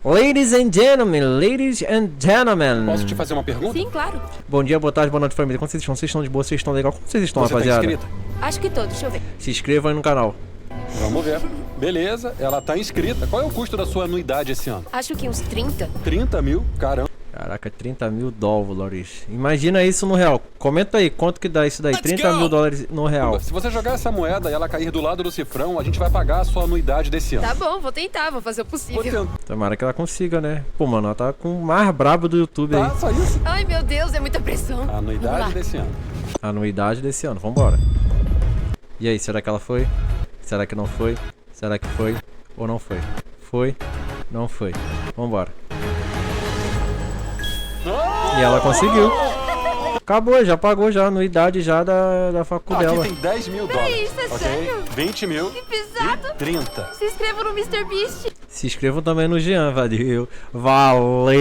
Ladies and gentlemen. Posso te fazer uma pergunta? Sim, claro. Bom dia, boa tarde, boa noite, família. Como vocês estão? Vocês estão de boa? Vocês estão legal? Como vocês estão, Você tá rapaziada? inscrita? Acho que todos, deixa eu ver. Se inscrevam aí no canal. Vamos ver. Beleza, ela tá inscrita. Qual é o custo da sua anuidade esse ano? Acho que uns 30. 30 mil? Caramba. Caraca, 30 mil dólares. Imagina isso no real. Comenta aí, quanto que dá isso daí? Let's 30 go! mil dólares no real. Se você jogar essa moeda e ela cair do lado do cifrão, a gente vai pagar a sua anuidade desse ano. Tá bom, vou tentar, vou fazer o Vou possível. tentar. Tomara que ela consiga, né? Pô, mano, ela tá com o mais brabo do YouTube aí. Tá, só isso. Ai, meu Deus, é muita pressão. A Vamos anuidade lá. desse ano. Anuidade desse ano, vambora. E aí, será que ela foi? Será que não foi? Será que foi? Ou não foi? Foi? Não foi. Vambora. E ela conseguiu. Acabou, já pagou já a anuidade já da facu Aqui dela. tem 10 mil dólares. isso é ok? sério? 20 mil Que pesado. e 30. Se inscreva no MrBeast. Se inscrevam também no Jean, valeu. Valeu!